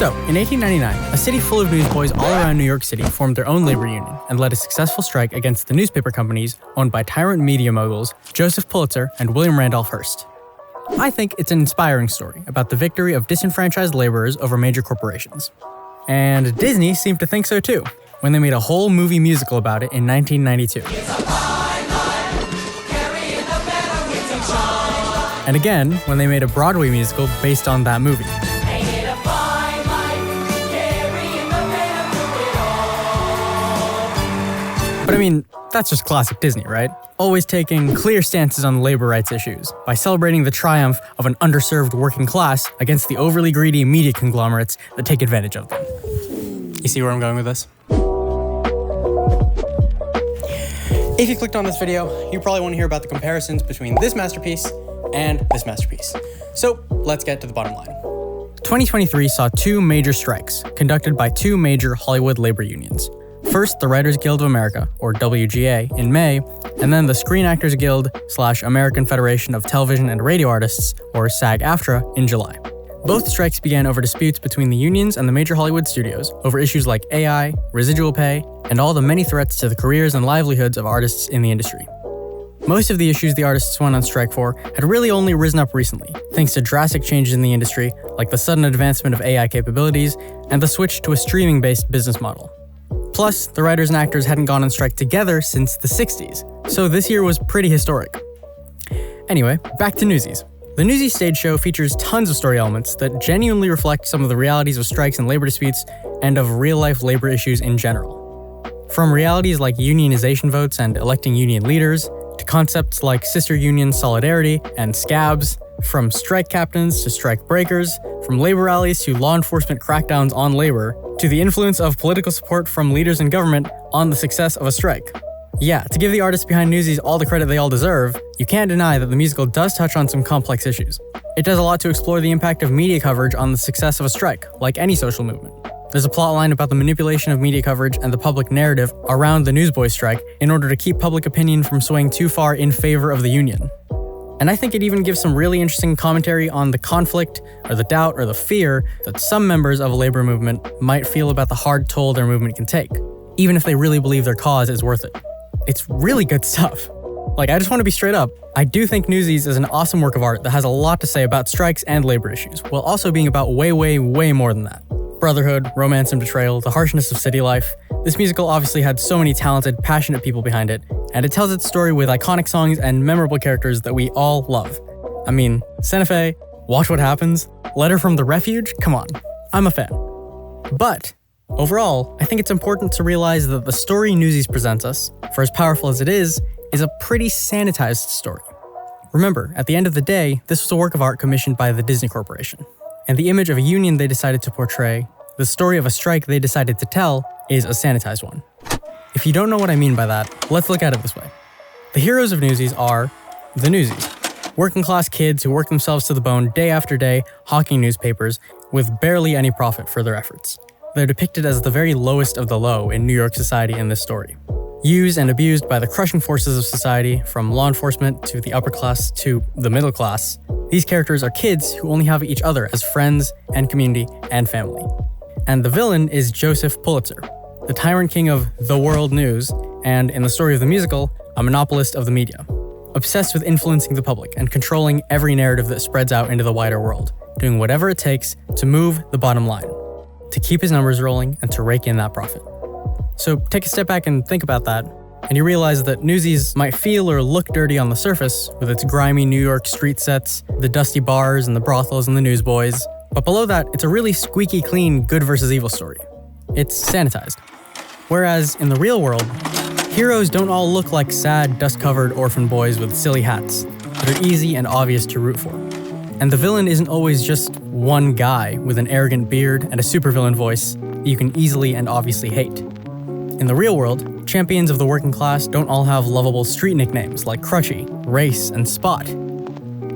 So, in 1899, a city full of newsboys all around New York City formed their own labor union and led a successful strike against the newspaper companies owned by tyrant media moguls Joseph Pulitzer and William Randolph Hearst. I think it's an inspiring story about the victory of disenfranchised laborers over major corporations. And Disney seemed to think so too, when they made a whole movie musical about it in 1992. And again, when they made a Broadway musical based on that movie. But I mean, that's just classic Disney, right? Always taking clear stances on labor rights issues by celebrating the triumph of an underserved working class against the overly greedy media conglomerates that take advantage of them. You see where I'm going with this? If you clicked on this video, you probably want to hear about the comparisons between this masterpiece and this masterpiece. So let's get to the bottom line. 2023 saw two major strikes conducted by two major Hollywood labor unions. First, the Writers Guild of America, or WGA, in May, and then the Screen Actors Guild / American Federation of Television and Radio Artists, or SAG-AFTRA, in July. Both strikes began over disputes between the unions and the major Hollywood studios over issues like AI, residual pay, and all the many threats to the careers and livelihoods of artists in the industry. Most of the issues the artists went on strike for had really only risen up recently, thanks to drastic changes in the industry, like the sudden advancement of AI capabilities and the switch to a streaming-based business model. Plus, the writers and actors hadn't gone on strike together since the 60s, so this year was pretty historic. Anyway, back to Newsies. The Newsies stage show features tons of story elements that genuinely reflect some of the realities of strikes and labor disputes and of real-life labor issues in general. From realities like unionization votes and electing union leaders, to concepts like sister union solidarity and scabs, from strike captains to strike breakers, from labor rallies to law enforcement crackdowns on labor, to the influence of political support from leaders in government on the success of a strike. Yeah, to give the artists behind Newsies all the credit they all deserve, you can't deny that the musical does touch on some complex issues. It does a lot to explore the impact of media coverage on the success of a strike, like any social movement. There's a plotline about the manipulation of media coverage and the public narrative around the Newsboys strike in order to keep public opinion from swaying too far in favor of the union. And I think it even gives some really interesting commentary on the conflict, or the doubt, or the fear that some members of a labor movement might feel about the hard toll their movement can take, even if they really believe their cause is worth it. It's really good stuff. I just want to be straight up. I do think Newsies is an awesome work of art that has a lot to say about strikes and labor issues, while also being about way, way, way more than that. Brotherhood, romance and betrayal, the harshness of city life. This musical obviously had so many talented, passionate people behind it, and it tells its story with iconic songs and memorable characters that we all love. I mean, Santa Fe, Watch What Happens, Letter from the Refuge, come on, I'm a fan. But, overall, I think it's important to realize that the story Newsies presents us, for as powerful as it is a pretty sanitized story. Remember, at the end of the day, this was a work of art commissioned by the Disney Corporation. And the image of a union they decided to portray, the story of a strike they decided to tell, is a sanitized one. If you don't know what I mean by that, let's look at it this way. The heroes of Newsies are the Newsies, working class kids who work themselves to the bone day after day hawking newspapers with barely any profit for their efforts. They're depicted as the very lowest of the low in New York society in this story. Used and abused by the crushing forces of society, from law enforcement to the upper class to the middle class, these characters are kids who only have each other as friends and community and family. And the villain is Joseph Pulitzer, the tyrant king of the world news, and in the story of the musical, a monopolist of the media, obsessed with influencing the public and controlling every narrative that spreads out into the wider world, doing whatever it takes to move the bottom line, to keep his numbers rolling and to rake in that profit. So take a step back and think about that, and you realize that Newsies might feel or look dirty on the surface, with its grimy New York street sets, the dusty bars and the brothels and the newsboys, but below that, it's a really squeaky clean good versus evil story. It's sanitized. Whereas in the real world, heroes don't all look like sad, dust-covered orphan boys with silly hats that are easy and obvious to root for. And the villain isn't always just one guy with an arrogant beard and a supervillain voice that you can easily and obviously hate. In the real world, champions of the working class don't all have lovable street nicknames like Crutchy, Race, and Spot.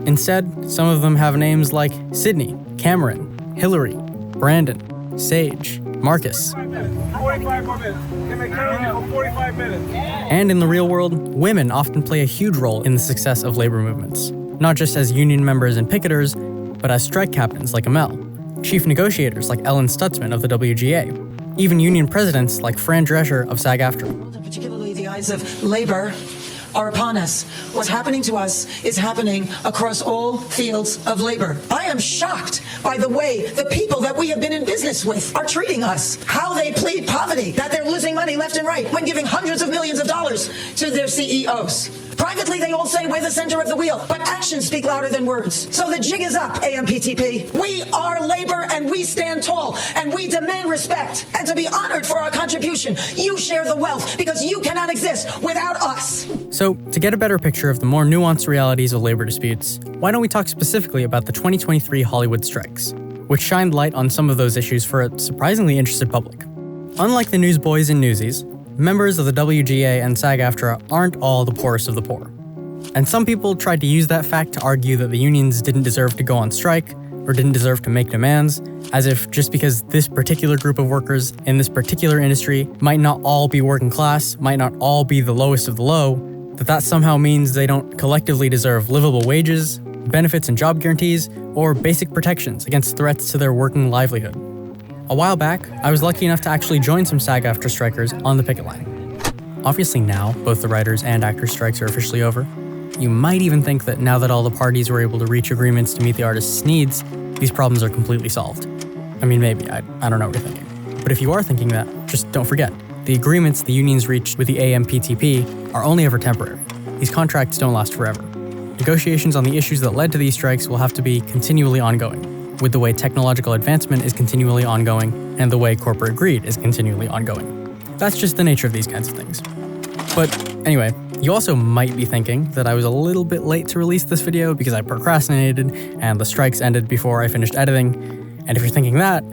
Instead, some of them have names like Sydney, Cameron, Hillary, Brandon, Sage, Marcus. 45 more minutes. Can make for 45 minutes. And in the real world, women often play a huge role in the success of labor movements, not just as union members and picketers, but as strike captains like Amel, chief negotiators like Ellen Stutzman of the WGA, even union presidents like Fran Drescher of SAG-AFTRA. Particularly the eyes of labor are upon us. What's happening to us is happening across all fields of labor. I am shocked by the way the people that we have been in business with are treating us, how they plead poverty, that they're losing money left and right when giving hundreds of millions of dollars to their CEOs. Privately, they all say we're the center of the wheel, but actions speak louder than words. So the jig is up, AMPTP. We are labor and we stand tall and we demand respect and to be honored for our contribution. You share the wealth because you cannot exist without us. So, to get a better picture of the more nuanced realities of labor disputes, why don't we talk specifically about the 2023 Hollywood strikes, which shined light on some of those issues for a surprisingly interested public. Unlike the Newsboys and Newsies, members of the WGA and SAG-AFTRA aren't all the poorest of the poor. And some people tried to use that fact to argue that the unions didn't deserve to go on strike or didn't deserve to make demands, as if just because this particular group of workers in this particular industry might not all be working class, might not all be the lowest of the low, that somehow means they don't collectively deserve livable wages, benefits and job guarantees, or basic protections against threats to their working livelihood. A while back, I was lucky enough to actually join some SAG-AFTRA strikers on the picket line. Obviously now, both the writers' and actors' strikes are officially over. You might even think that now that all the parties were able to reach agreements to meet the artists' needs, these problems are completely solved. I mean, maybe, I don't know what you're thinking. But if you are thinking that, just don't forget, the agreements the unions reached with the AMPTP are only ever temporary. These contracts don't last forever. Negotiations on the issues that led to these strikes will have to be continually ongoing, with the way technological advancement is continually ongoing and the way corporate greed is continually ongoing. That's just the nature of these kinds of things. But anyway, you also might be thinking that I was a little bit late to release this video because I procrastinated and the strikes ended before I finished editing. And if you're thinking that,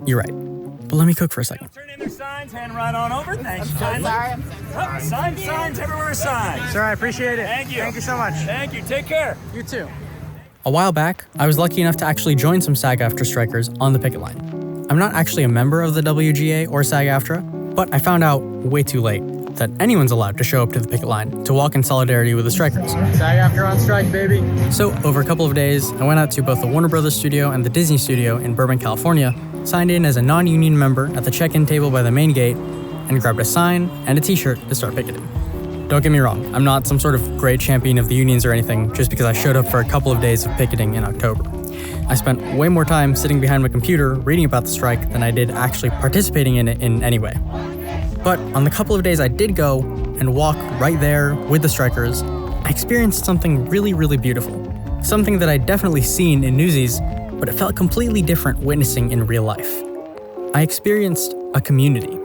you're right. But let me cook for a second. Turn in their signs, hand right on over. Thanks. Sorry. Signs everywhere, signs. Sir, I appreciate it. Thank you. Thank you so much. Thank you. Take care. You too. A while back, I was lucky enough to actually join some SAG-AFTRA strikers on the picket line. I'm not actually a member of the WGA or SAG-AFTRRA, but I found out way too late that anyone's allowed to show up to the picket line to walk in solidarity with the strikers. SAG-AFTRA on strike, baby. So, over a couple of days, I went out to both the Warner Brothers studio and the Disney studio in Burbank, California, signed in as a non-union member at the check-in table by the main gate, and grabbed a sign and a t-shirt to start picketing. Don't get me wrong, I'm not some sort of great champion of the unions or anything just because I showed up for a couple of days of picketing in October. I spent way more time sitting behind my computer reading about the strike than I did actually participating in it in any way. But on the couple of days I did go and walk right there with the strikers, I experienced something really, really beautiful. Something that I'd definitely seen in Newsies, but it felt completely different witnessing in real life. I experienced a community.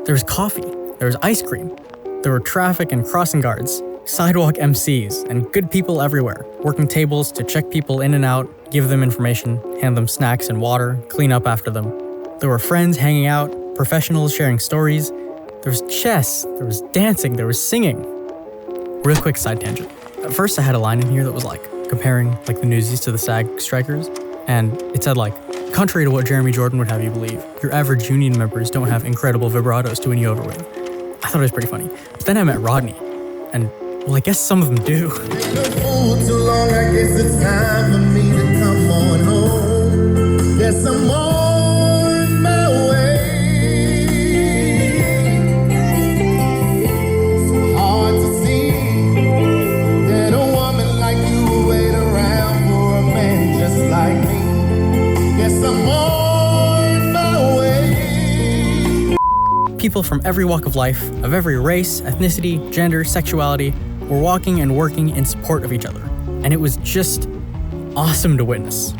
There was coffee, there was ice cream, there were traffic and crossing guards, sidewalk MCs, and good people everywhere, working tables to check people in and out, give them information, hand them snacks and water, clean up after them. There were friends hanging out, professionals sharing stories. There was chess, there was dancing, there was singing. Real quick side tangent. At first I had a line in here that was comparing the Newsies to the SAG strikers, and it said contrary to what Jeremy Jordan would have you believe, your average union members don't have incredible vibratos to win you over with. I thought it was pretty funny. But then I met Rodney, and, I guess some of them do. Too long, I guess it's time for me to come on home. Yes, I'm on my way. It's hard to see that a woman like you will wait around for a man just like me. Yes, I'm on my way. People from every walk of life, of every race, ethnicity, gender, sexuality, were walking and working in support of each other. And it was just awesome to witness.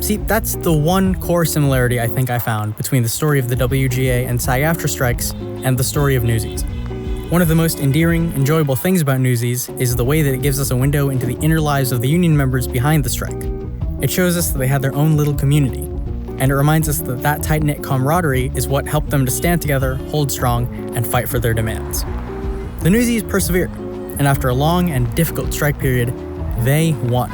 See, that's the one core similarity I think I found between the story of the WGA and SAG-AFTRA strikes and the story of Newsies. One of the most endearing, enjoyable things about Newsies is the way that it gives us a window into the inner lives of the union members behind the strike. It shows us that they had their own little community, and it reminds us that that tight-knit camaraderie is what helped them to stand together, hold strong, and fight for their demands. The Newsies persevered, and after a long and difficult strike period, they won.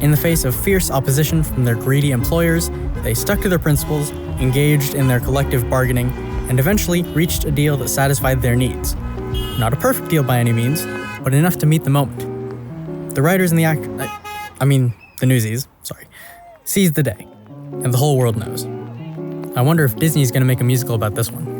In the face of fierce opposition from their greedy employers, they stuck to their principles, engaged in their collective bargaining, and eventually reached a deal that satisfied their needs. Not a perfect deal by any means, but enough to meet the moment. The writers and the Newsies, seized the day. and the whole world knows. I wonder if Disney's gonna make a musical about this one.